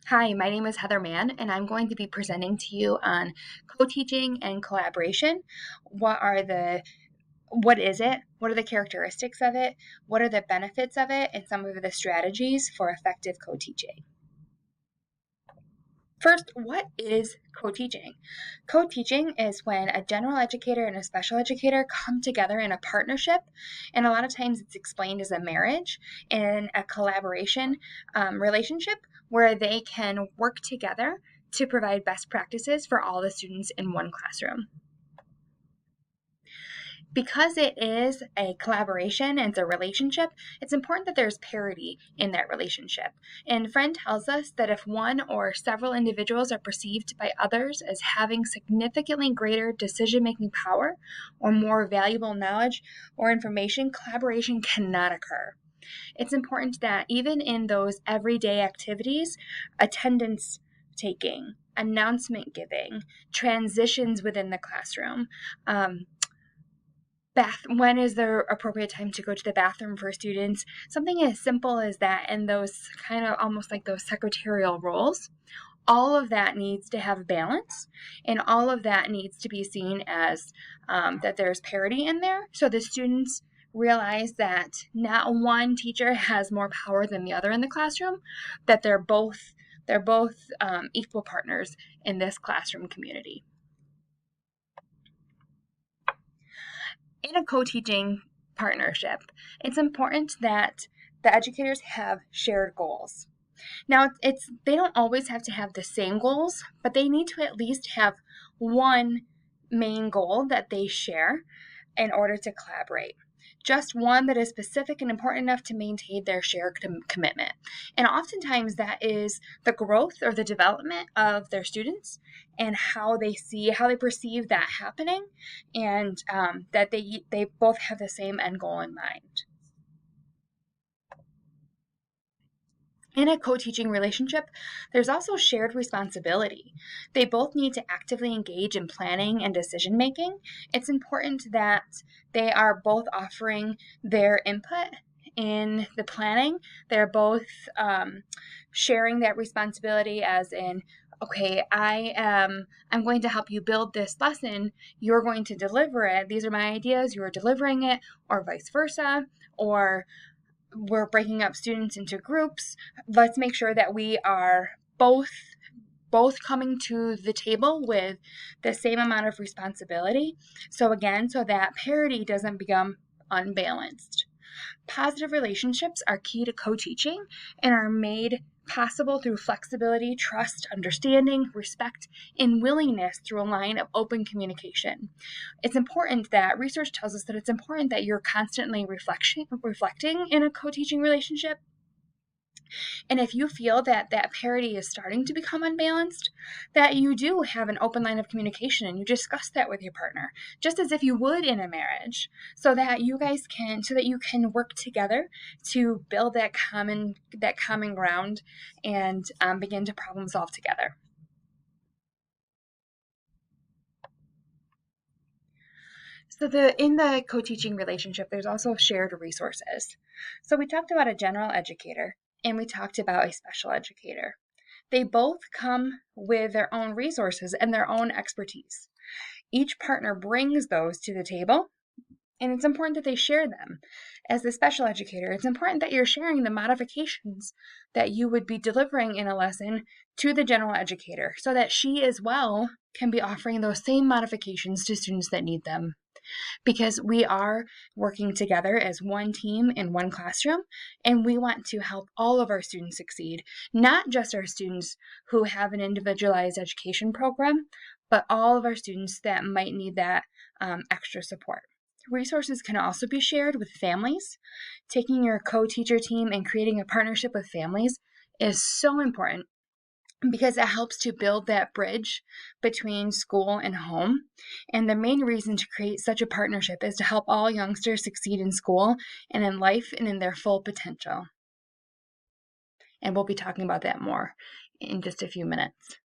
Hi, my name is Heather Mann, and I'm going to be presenting to you on co-teaching and collaboration. What is it? What are the characteristics of it? What are the benefits of it? And some of the strategies for effective co-teaching. First, what is co-teaching? Co-teaching is when a general educator and a special educator come together in a partnership, and a lot of times it's explained as a marriage in a collaboration relationship where they can work together to provide best practices for all the students in one classroom. Because it is a collaboration and it's a relationship, it's important that there's parity in that relationship. And Friend tells us that if one or several individuals are perceived by others as having significantly greater decision-making power or more valuable knowledge or information, collaboration cannot occur. It's important that even in those everyday activities, attendance taking, announcement giving, transitions within the classroom, when is the appropriate time to go to the bathroom for students? Something as simple as that, and those kind of almost like those secretarial roles. All of that needs to have balance, and all of that needs to be seen as that there's parity in there, so the students realize that not one teacher has more power than the other in the classroom, that they're both equal partners in this classroom community. In a co-teaching partnership, it's important that the educators have shared goals. Now, they don't always have to have the same goals, but they need to at least have one main goal that they share in order to collaborate. Just one that is specific and important enough to maintain their shared commitment. And oftentimes that is the growth or the development of their students and how they perceive that happening, and that they both have the same end goal in mind. In a co-teaching relationship, there's also shared responsibility. They both need to actively engage in planning and decision-making. It's important that they are both offering their input in the planning. They're both sharing that responsibility, as in, okay, I'm going to help you build this lesson. You're going to deliver it. These are my ideas. You're delivering it, or vice versa, or we're breaking up students into groups. Let's make sure that we are both coming to the table with the same amount of responsibility. So that parity doesn't become unbalanced. Positive relationships are key to co-teaching and are made possible through flexibility, trust, understanding, respect, and willingness through a line of open communication. Research tells us that it's important that you're constantly reflecting in a co-teaching relationship. And if you feel that parity is starting to become unbalanced, that you do have an open line of communication and you discuss that with your partner, just as if you would in a marriage, so that you can work together to build that common ground and begin to problem solve together. So in the co-teaching relationship, there's also shared resources. So we talked about a general educator and we talked about a special educator. They both come with their own resources and their own expertise. Each partner brings those to the table, and it's important that they share them. As the special educator, it's important that you're sharing the modifications that you would be delivering in a lesson to the general educator, so that she as well can be offering those same modifications to students that need them. Because we are working together as one team in one classroom, and we want to help all of our students succeed, not just our students who have an individualized education program, but all of our students that might need that extra support. Resources can also be shared with families. Taking your co-teacher team and creating a partnership with families is so important, because it helps to build that bridge between school and home. And the main reason to create such a partnership is to help all youngsters succeed in school and in life and in their full potential. And we'll be talking about that more in just a few minutes.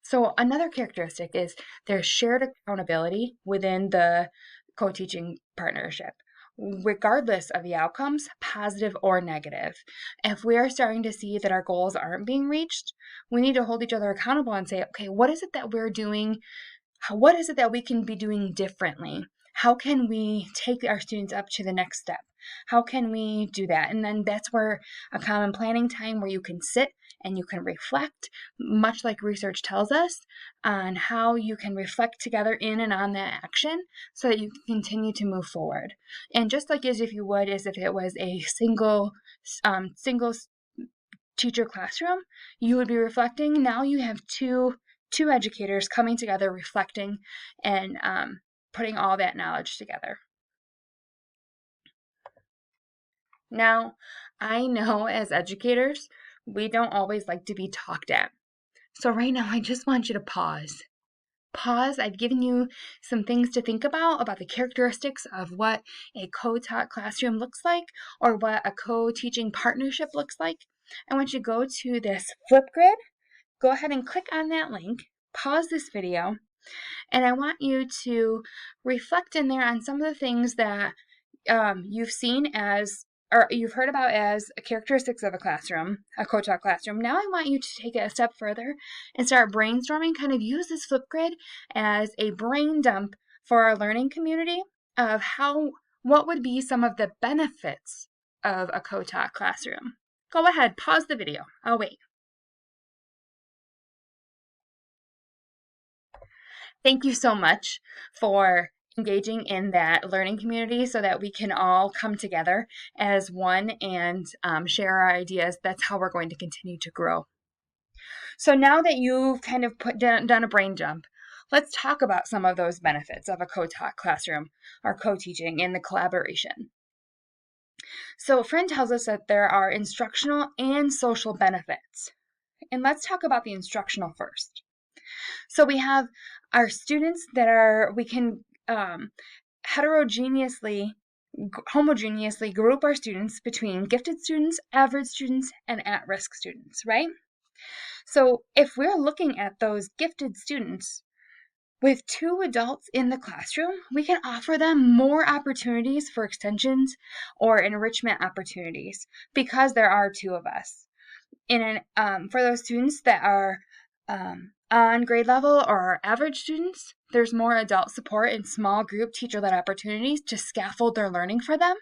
So another characteristic is there's shared accountability within the co-teaching partnership. regardless of the outcomes, positive or negative. If we are starting to see that our goals aren't being reached, we need to hold each other accountable and say, okay, what is it that we're doing? What is it that we can be doing differently? How can we take our students up to the next step? How can we do that? And then that's where a common planning time where you can sit and you can reflect, much like research tells us, on how you can reflect together in and on that action so that you can continue to move forward. And just like as if you would, as if it was a single teacher classroom, you would be reflecting. Now you have two educators coming together, reflecting, and putting all that knowledge together. Now, I know as educators, we don't always like to be talked at. So right now, I just want you to pause. Pause. I've given you some things to think about the characteristics of what a co-taught classroom looks like, or what a co-teaching partnership looks like. I want you to go to this Flipgrid. Go ahead and click on that link. Pause this video. And I want you to reflect in there on some of the things that you've seen as, or you've heard about as characteristics of a classroom, a co-taught classroom. Now I want you to take it a step further and start brainstorming, kind of use this Flipgrid as a brain dump for our learning community of what would be some of the benefits of a co-taught classroom. Go ahead, pause the video. I'll wait. Thank you so much for engaging in that learning community so that we can all come together as one and share our ideas. That's how we're going to continue to grow. So now that you've kind of done a brain jump, let's talk about some of those benefits of a co-taught classroom or co-teaching in the collaboration. So a friend tells us that there are instructional and social benefits. And let's talk about the instructional first. So we have our students that we can homogeneously group our students between gifted students, average students, and at-risk students, right? So if we're looking at those gifted students, with 2 adults in the classroom, we can offer them more opportunities for extensions or enrichment opportunities because there are 2 of us. For those students that are on grade level or average students, there's more adult support and small group teacher-led opportunities to scaffold their learning for them,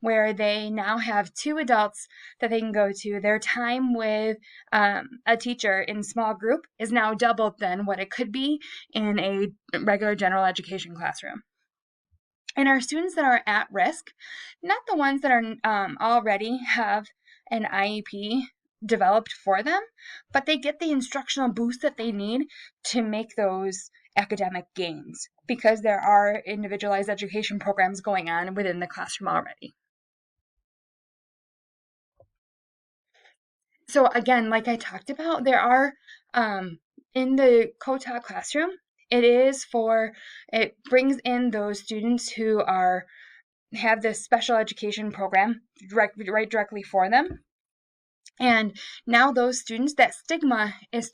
where they now have 2 adults that they can go to. Their time with a teacher in small group is now doubled than what it could be in a regular general education classroom. And our students that are at risk, not the ones that are already have an IEP developed for them, but they get the instructional boost that they need to make those academic gains because there are individualized education programs going on within the classroom already. So again, like I talked about, there are in the co-taught classroom, it brings in those students who have this special education program directly for them. And now those students, that stigma is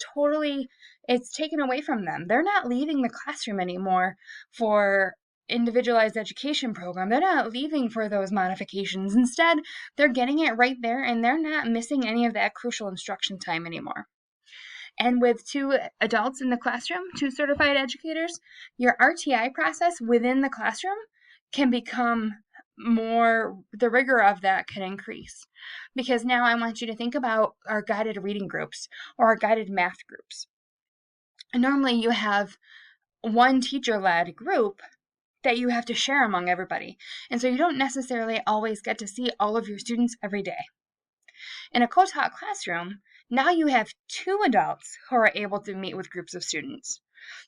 it's taken away from them. They're not leaving the classroom anymore for individualized education program. They're not leaving for those modifications. Instead, they're getting it right there and they're not missing any of that crucial instruction time anymore. And with 2 adults in the classroom, 2 certified educators, your RTI process within the classroom can become the rigor of that can increase. Because now I want you to think about our guided reading groups or our guided math groups. And normally you have one teacher-led group that you have to share among everybody. And so you don't necessarily always get to see all of your students every day. In a co-taught classroom, now you have 2 adults who are able to meet with groups of students.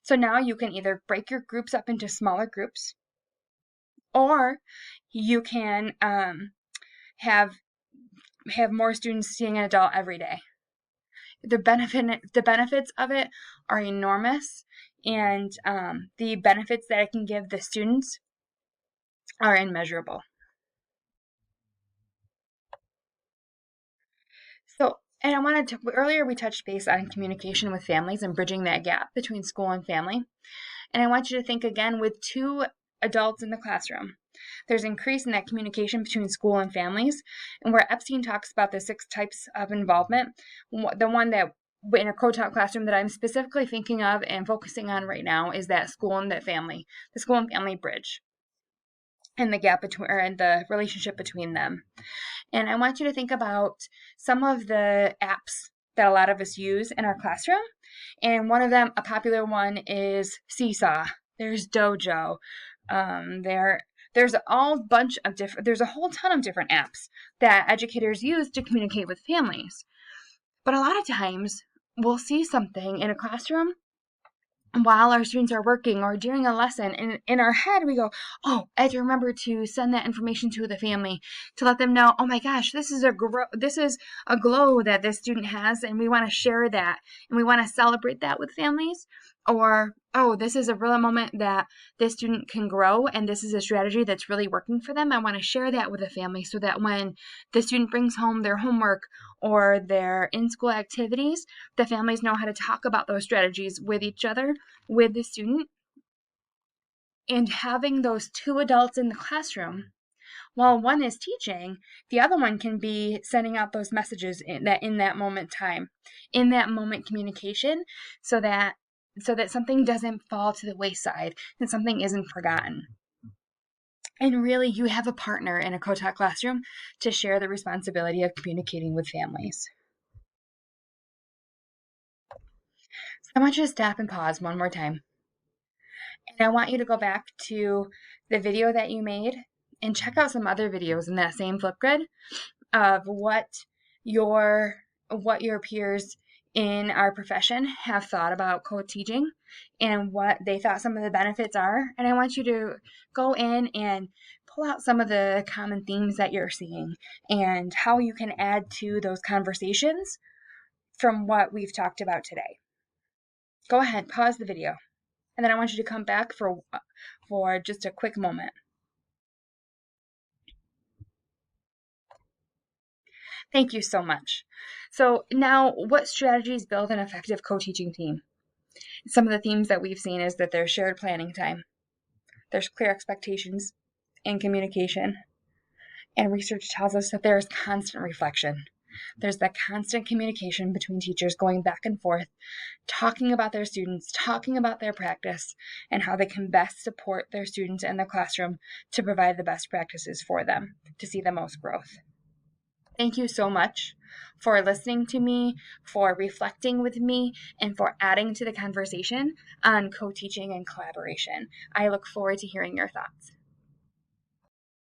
So now you can either break your groups up into smaller groups, or you can have more students seeing an adult every day. The benefits of it are enormous, and the benefits that it can give the students are immeasurable. So, and I wanted to, earlier we touched base on communication with families and bridging that gap between school and family. And I want you to think again with 2 adults in the classroom. there's increase in that communication between school and families. And where Epstein talks about the 6 types of involvement, the one that in a co-taught classroom that I'm specifically thinking of and focusing on right now is that school and that family, the school and family bridge, and the gap between, or the relationship between them. And I want you to think about some of the apps that a lot of us use in our classroom. And one of them, a popular one, is Seesaw. There's Dojo. There's a whole ton of different apps that educators use to communicate with families. But a lot of times we'll see something in a classroom while our students are working or during a lesson, and in our head we go, oh, I have to remember to send that information to the family to let them know, oh my gosh, this is a glow that this student has, and we want to share that, and we want to celebrate that with families. Or, oh, this is a real moment that this student can grow, and this is a strategy that's really working for them. I want to share that with the family so that when the student brings home their homework or their in-school activities, the families know how to talk about those strategies with each other, with the student. And having those 2 adults in the classroom, while one is teaching, the other one can be sending out those messages in that moment time, in that moment communication, so that something doesn't fall to the wayside and something isn't forgotten. And really, you have a partner in a co-taught classroom to share the responsibility of communicating with families. So I want you to stop and pause one more time. And I want you to go back to the video that you made and check out some other videos in that same Flipgrid of what your peers in our profession have thought about co-teaching and what they thought some of the benefits are. And I want you to go in and pull out some of the common themes that you're seeing and how you can add to those conversations from what we've talked about today. Go ahead, pause the video, and then I want you to come back for just a quick moment. Thank you so much. So now, what strategies build an effective co-teaching team? Some of the themes that we've seen is that there's shared planning time, there's clear expectations and communication, and research tells us that there is constant reflection. There's that constant communication between teachers going back and forth, talking about their students, talking about their practice, and how they can best support their students in the classroom to provide the best practices for them to see the most growth. Thank you so much for listening to me, for reflecting with me, and for adding to the conversation on co-teaching and collaboration. I look forward to hearing your thoughts.